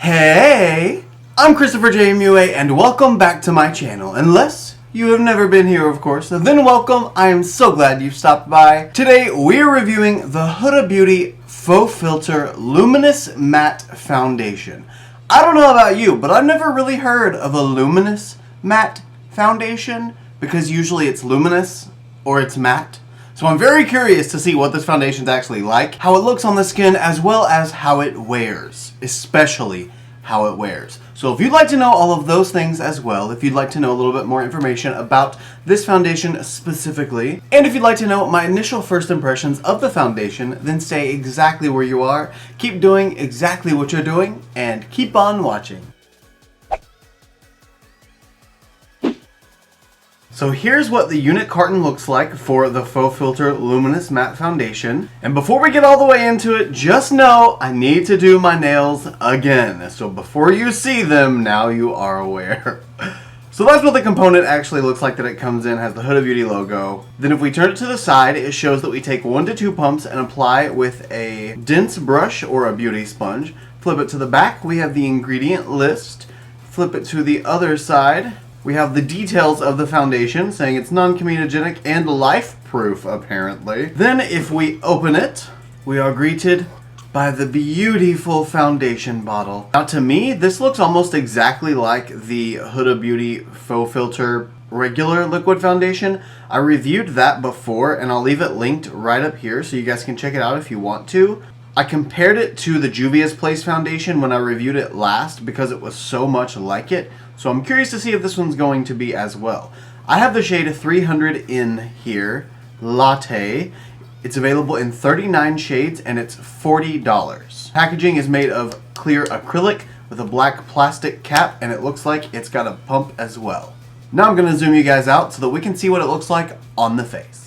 Hey, I'm ChristopherJMUA and welcome back to my channel. Unless you have never been here, of course, then welcome. I am so glad you've stopped by. Today we're reviewing the Huda Beauty Faux Filter Luminous Matte Foundation. I don't know about you, but I've never really heard of a luminous matte foundation because usually it's luminous or it's matte. So I'm very curious to see what this foundation is actually like, how it looks on the skin, as well as how it wears, especially how it wears. So if you'd like to know all of those things as well, if you'd like to know a little bit more information about this foundation specifically, and if you'd like to know my initial first impressions of the foundation, then stay exactly where you are, keep doing exactly what you're doing, and keep on watching. So here's what the unit carton looks like for the Faux Filter Luminous Matte Foundation. And before we get all the way into it, just know I need to do my nails again. So before you see them, now you are aware. So that's what the component actually looks like that it comes in, has the Huda Beauty logo. Then if we turn it to the side, it shows that we take 1 to 2 pumps and apply with a dense brush or a beauty sponge. Flip it to the back, we have the ingredient list. Flip it to the other side. We have the details of the foundation saying it's non-comedogenic and life-proof, apparently. Then if we open it, we are greeted by the beautiful foundation bottle. Now to me, this looks almost exactly like the Huda Beauty Faux Filter regular liquid foundation. I reviewed that before and I'll leave it linked right up here so you guys can check it out if you want to. I compared it to the Juvia's Place foundation when I reviewed it last because it was so much like it. So I'm curious to see if this one's going to be as well. I have the shade 300 in here, Latte. It's available in 39 shades and it's $40. Packaging is made of clear acrylic with a black plastic cap and it looks like it's got a pump as well. Now I'm going to zoom you guys out so that we can see what it looks like on the face.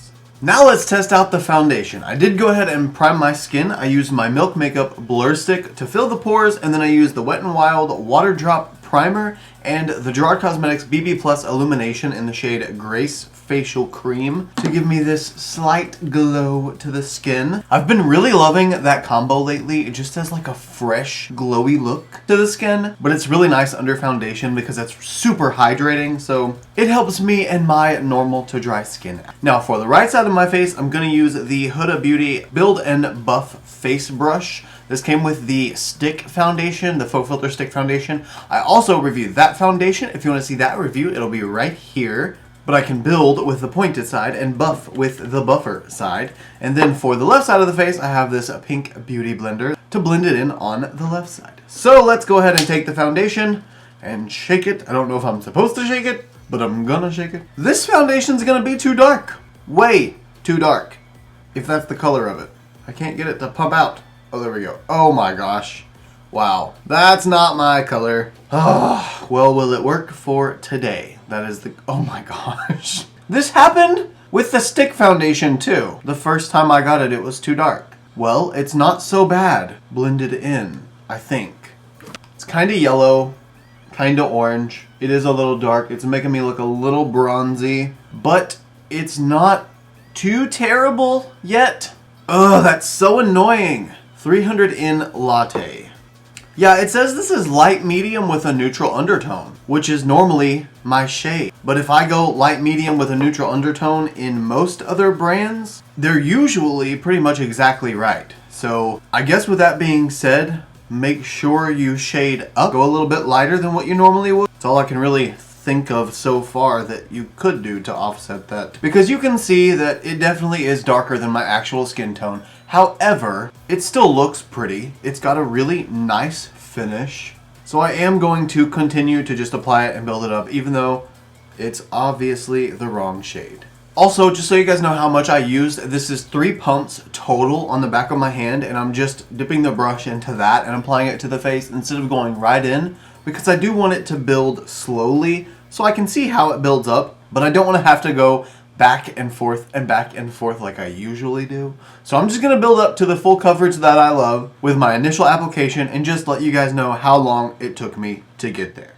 Now let's test out the foundation. I did go ahead and prime my skin. I used my Milk Makeup Blur Stick to fill the pores, and then I used the Wet n Wild Water Drop Primer and the Gerard Cosmetics BB Plus Illumination in the shade Grace Facial Cream to give me this slight glow to the skin. I've been really loving that combo lately. It just has like a fresh, glowy look to the skin, but it's really nice under foundation because it's super hydrating, so it helps me and my normal to dry skin. Now for the right side of my face, I'm going to use the Huda Beauty Build and Buff Face Brush. This came with the stick foundation, the Faux Filter stick foundation. I also reviewed that foundation. If you want to see that review, it'll be right here. But I can build with the pointed side and buff with the buffer side. And then for the left side of the face, I have this pink beauty blender to blend it in on the left side. So let's go ahead and take the foundation and shake it. I don't know if I'm supposed to shake it, but I'm gonna shake it. This foundation's gonna be too dark. Way too dark. If that's the color of it. I can't get it to pump out. Oh, there we go. Oh my gosh. Wow. That's not my color. Oh, well, will it work for today? That is the... Oh my gosh. This happened with the stick foundation too. The first time I got it, it was too dark. Well, it's not so bad blended in, I think. It's kind of yellow, kind of orange. It is a little dark. It's making me look a little bronzy, but it's not too terrible yet. Ugh, that's so annoying. 300 in Latte. Yeah, it says this is light medium with a neutral undertone, which is normally my shade. But if I go light medium with a neutral undertone in most other brands, they're usually pretty much exactly right. So I guess with that being said, make sure you shade up. Go a little bit lighter than what you normally would. That's all I can really think of so far that you could do to offset that. Because you can see that it definitely is darker than my actual skin tone. However, it still looks pretty. It's got a really nice finish. So I am going to continue to just apply it and build it up, even though it's obviously the wrong shade. Also, just so you guys know how much I used, this is 3 pumps total on the back of my hand, and I'm just dipping the brush into that and applying it to the face instead of going right in, because I do want it to build slowly so I can see how it builds up, but I don't want to have to go back and forth like I usually do. So I'm just going to build up to the full coverage that I love with my initial application and just let you guys know how long it took me to get there.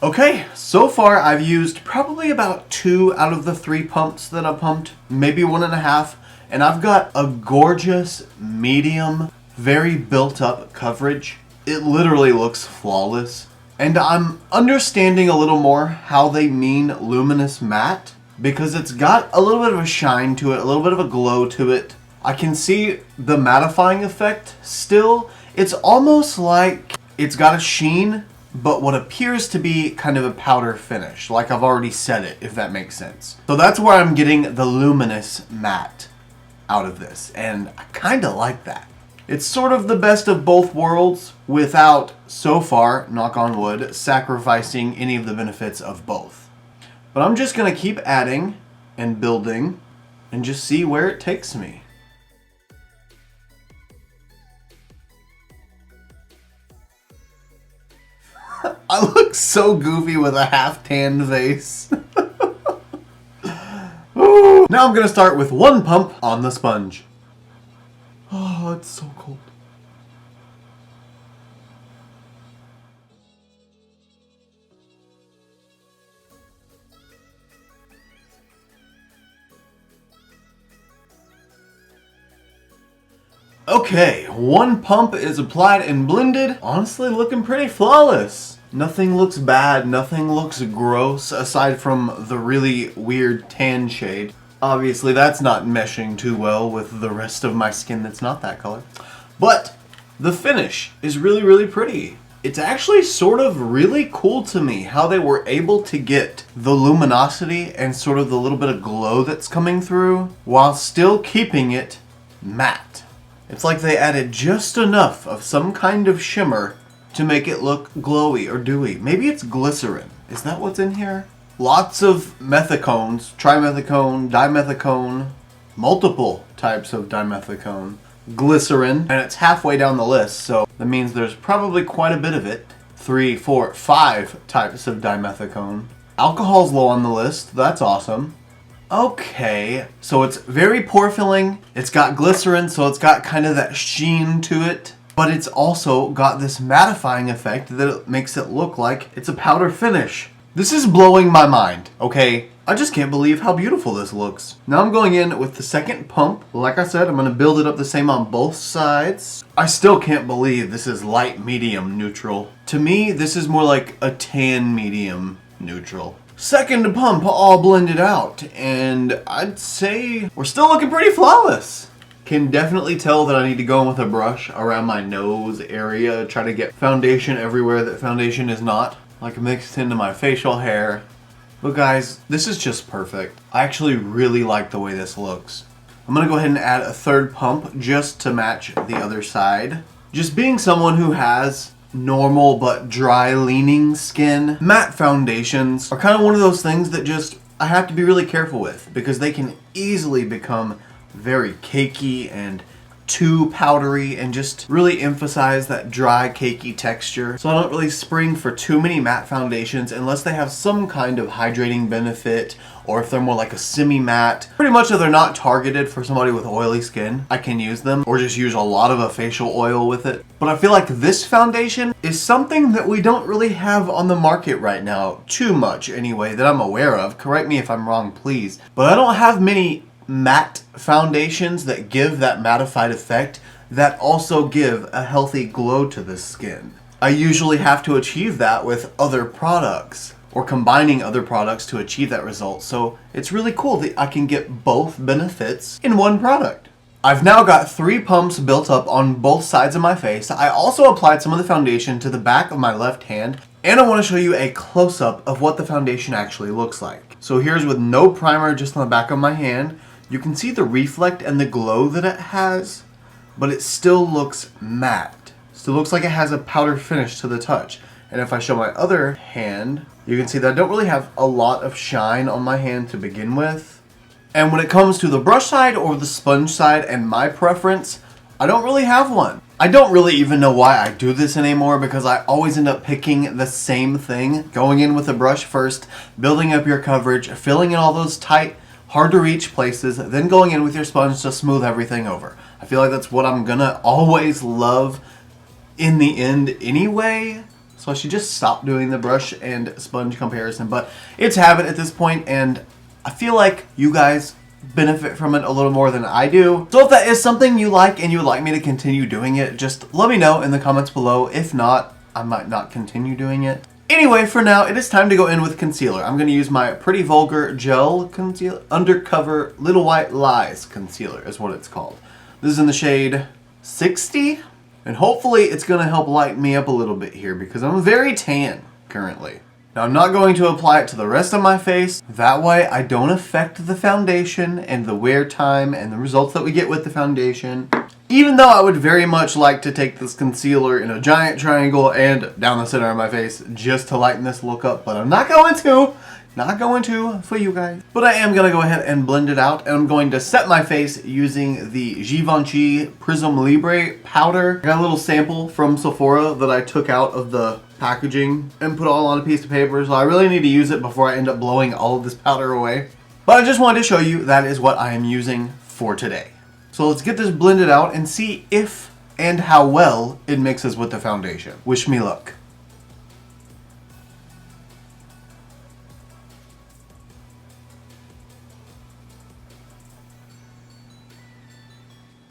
Okay, so far I've used probably about 2 out of the 3 pumps that I've pumped, maybe 1.5, and I've got a gorgeous, medium, very built up coverage. It literally looks flawless. And I'm understanding a little more how they mean Luminous Matte, because it's got a little bit of a shine to it, a little bit of a glow to it. I can see the mattifying effect still. It's almost like it's got a sheen, but what appears to be kind of a powder finish, like I've already said it, if that makes sense. So that's where I'm getting the Luminous Matte out of this, and I kind of like that. It's sort of the best of both worlds without, so far, knock on wood, sacrificing any of the benefits of both. But I'm just going to keep adding and building and just see where it takes me. I look so goofy with a half-tanned face. Now I'm going to start with 1 pump on the sponge. Oh, it's so cold. Okay, 1 pump is applied and blended. Honestly, looking pretty flawless. Nothing looks bad, nothing looks gross, aside from the really weird tan shade. Obviously, that's not meshing too well with the rest of my skin that's not that color. But the finish is really, really pretty. It's actually sort of really cool to me how they were able to get the luminosity and sort of the little bit of glow that's coming through while still keeping it matte. It's like they added just enough of some kind of shimmer to make it look glowy or dewy. Maybe it's glycerin. Is that what's in here? Lots of methicones, trimethicone, dimethicone, multiple types of dimethicone, glycerin, and it's halfway down the list, so that means there's probably quite a bit of it. 3, 4, 5 types of dimethicone. Alcohol's low on the list, that's awesome. Okay, so it's very pore filling, it's got glycerin, so it's got kind of that sheen to it, but it's also got this mattifying effect that it makes it look like it's a powder finish. This is blowing my mind, okay? I just can't believe how beautiful this looks. Now I'm going in with the second pump. Like I said, I'm going to build it up the same on both sides. I still can't believe this is light, medium, neutral. To me, this is more like a tan, medium, neutral. Second pump all blended out, and I'd say we're still looking pretty flawless. Can definitely tell that I need to go in with a brush around my nose area, try to get foundation everywhere that foundation is not, like mixed into my facial hair. But guys, this is just perfect. I actually really like the way this looks. I'm gonna go ahead and add a third pump just to match the other side. Just being someone who has normal but dry leaning skin, matte foundations are kind of one of those things that just I have to be really careful with because they can easily become very cakey and too powdery and just really emphasize that dry, cakey texture. So I don't really spring for too many matte foundations unless they have some kind of hydrating benefit, or if they're more like a semi-matte. Pretty much if they're not targeted for somebody with oily skin, I can use them, or just use a lot of a facial oil with it. But I feel like this foundation is something that we don't really have on the market right now, too much anyway, that I'm aware of. Correct me if I'm wrong, please. But I don't have many matte foundations that give that mattified effect that also give a healthy glow to the skin. I usually have to achieve that with other products or combining other products to achieve that result, so it's really cool that I can get both benefits in one product. I've now got 3 pumps built up on both sides of my face. I also applied some of the foundation to the back of my left hand, and I want to show you a close-up of what the foundation actually looks like. So here's with no primer, just on the back of my hand. You can see the reflect and the glow that it has, but it still looks matte. Still looks like it has a powder finish to the touch. And if I show my other hand, you can see that I don't really have a lot of shine on my hand to begin with. And when it comes to the brush side or the sponge side and my preference, I don't really have one. I don't really even know why I do this anymore because I always end up picking the same thing. Going in with a brush first, building up your coverage, filling in all those tight, hard to reach places, then going in with your sponge to smooth everything over. I feel like that's what I'm gonna always love in the end anyway. So I should just stop doing the brush and sponge comparison. But it's habit at this point, and I feel like you guys benefit from it a little more than I do. So if that is something you like and you would like me to continue doing it, just let me know in the comments below. If not, I might not continue doing it. Anyway, for now, it is time to go in with concealer. I'm going to use my Pretty Vulgar Gel Concealer, Undercover Little White Lies Concealer is what it's called. This is in the shade 60, and hopefully it's going to help lighten me up a little bit here because I'm very tan currently. Now, I'm not going to apply it to the rest of my face. That way I don't affect the foundation and the wear time and the results that we get with the foundation. Even though I would very much like to take this concealer in a giant triangle and down the center of my face just to lighten this look up, but I'm not going to. Not going to for you guys. But I am going to go ahead and blend it out, and I'm going to set my face using the Givenchy Prism Libre powder. I got a little sample from Sephora that I took out of the packaging and put all on a piece of paper, so I really need to use it before I end up blowing all of this powder away. But I just wanted to show you that is what I am using for today. So let's get this blended out and see if and how well it mixes with the foundation. Wish me luck.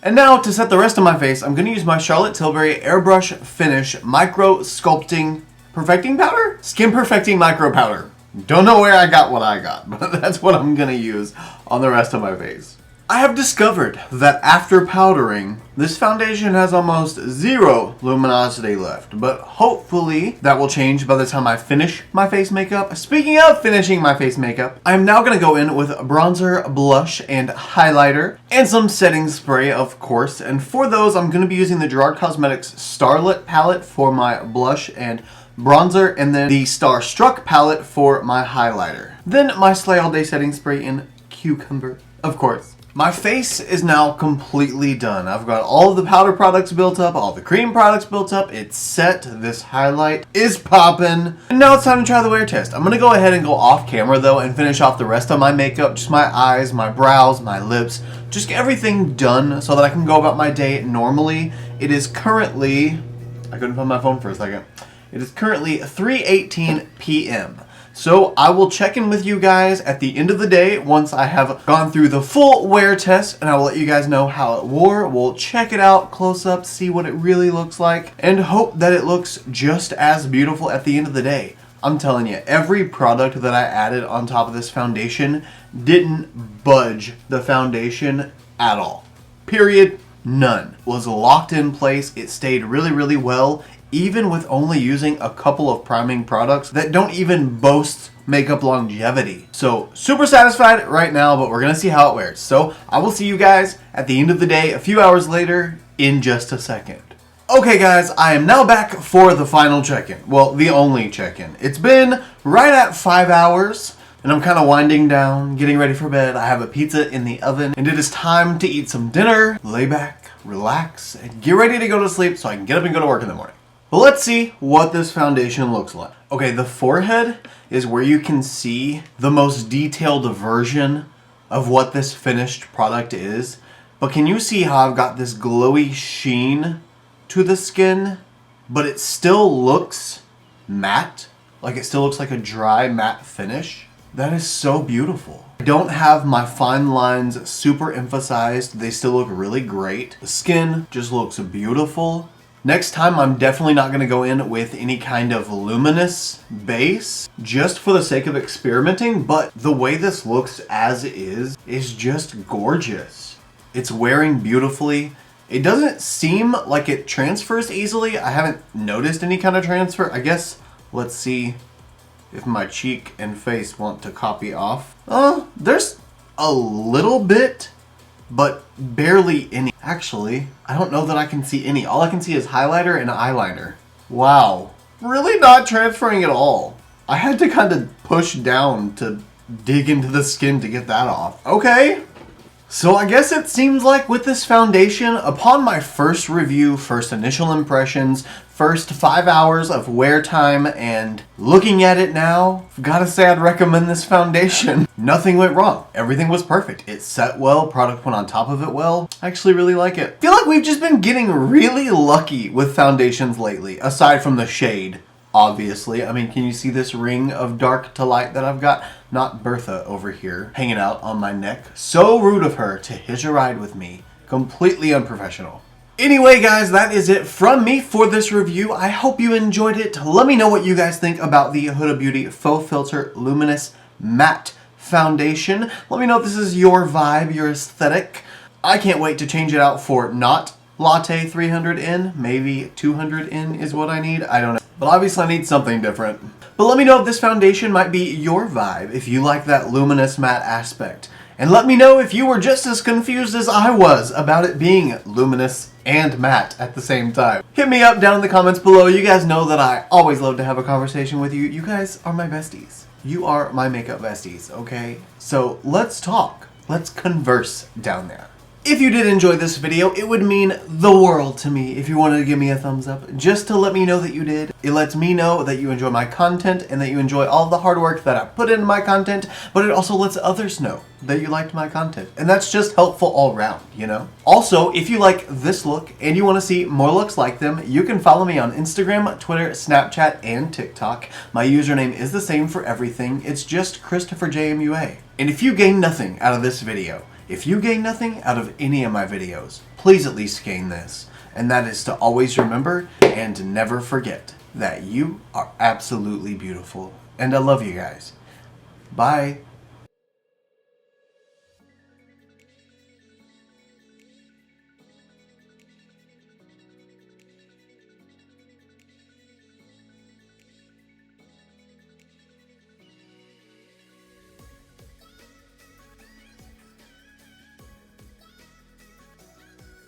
And now to set the rest of my face, I'm going to use my Charlotte Tilbury Airbrush Finish Micro Sculpting Perfecting Powder? Skin Perfecting Micro Powder. Don't know where I got what I got, but that's what I'm going to use on the rest of my face. I have discovered that after powdering, this foundation has almost zero luminosity left, but hopefully that will change by the time I finish my face makeup. Speaking of finishing my face makeup, I'm now going to go in with bronzer, blush, and highlighter, and some setting spray, of course. And for those, I'm going to be using the Gerard Cosmetics Starlit palette for my blush and bronzer, and then the Starstruck palette for my highlighter. Then my Slay All Day setting spray in Cucumber, of course. My face is now completely done. I've got all of the powder products built up, all the cream products built up. It's set. This highlight is popping. And now it's time to try the wear test. I'm going to go ahead and go off camera though and finish off the rest of my makeup. Just my eyes, my brows, my lips. Just get everything done so that I can go about my day normally. It is currently... I couldn't find my phone for a second. It is currently 3:18 p.m. So I will check in with you guys at the end of the day once I have gone through the full wear test, and I will let you guys know how it wore. We'll check it out close up, see what it really looks like, and hope that it looks just as beautiful at the end of the day. I'm telling you, every product that I added on top of this foundation didn't budge the foundation at all. Period. None. Was locked in place. It stayed really, really well, even with only using a couple of priming products that don't even boast makeup longevity. So super satisfied right now, but we're gonna see how it wears. So I will see you guys at the end of the day a few hours later in just a second. Okay guys, I am now back for the final check-in. Well, the only check-in. It's been right at 5 hours. And I'm kind of winding down, getting ready for bed. I have a pizza in the oven, and it is time to eat some dinner, lay back, relax, and get ready to go to sleep so I can get up and go to work in the morning. But let's see what this foundation looks like. Okay, the forehead is where you can see the most detailed version of what this finished product is. But can you see how I've got this glowy sheen to the skin, but it still looks matte? Like it still looks like a dry matte finish? That is so beautiful. I don't have my fine lines super emphasized. They still look really great. The skin just looks beautiful. Next time, I'm definitely not going to go in with any kind of luminous base just for the sake of experimenting, but the way this looks as is just gorgeous. It's wearing beautifully. It doesn't seem like it transfers easily. I haven't noticed any kind of transfer. I guess, let's see if my cheek and face want to copy off. There's a little bit, but barely any. Actually, I don't know that I can see any. All I can see is highlighter and eyeliner. Wow. Really not transferring at all. I had to kind of push down to dig into the skin to get that off. Okay. So I guess it seems like with this foundation, upon my first review, first initial impressions, first 5 hours of wear time, and looking at it now, I've gotta say I'd recommend this foundation. Nothing went wrong. Everything was perfect. It set well, product went on top of it well. I actually really like it. I feel like we've just been getting really lucky with foundations lately, aside from the shade obviously. I mean, can you see this ring of dark to light that I've got? Not Bertha over here hanging out on my neck. So rude of her to hitch a ride with me. Completely unprofessional. Anyway, guys, that is it from me for this review. I hope you enjoyed it. Let me know what you guys think about the Huda Beauty Faux Filter Luminous Matte Foundation. Let me know if this is your vibe, your aesthetic. I can't wait to change it out for not Latte 300N. Maybe 200N is what I need. I don't know. But obviously I need something different. But let me know if this foundation might be your vibe, if you like that luminous matte aspect. And let me know if you were just as confused as I was about it being luminous and matte at the same time. Hit me up down in the comments below. You guys know that I always love to have a conversation with you. You guys are my besties. You are my makeup besties, okay? So let's talk. Let's converse down there. If you did enjoy this video, it would mean the world to me if you wanted to give me a thumbs up, just to let me know that you did. It lets me know that you enjoy my content and that you enjoy all the hard work that I put into my content, but it also lets others know that you liked my content. And that's just helpful all around, you know? Also, if you like this look and you want to see more looks like them, you can follow me on Instagram, Twitter, Snapchat, and TikTok. My username is the same for everything. It's just ChristopherJMUA. And if you gain nothing out of this video, if you gain nothing out of any of my videos, please at least gain this. And that is to always remember and never forget that you are absolutely beautiful. And I love you guys. Bye.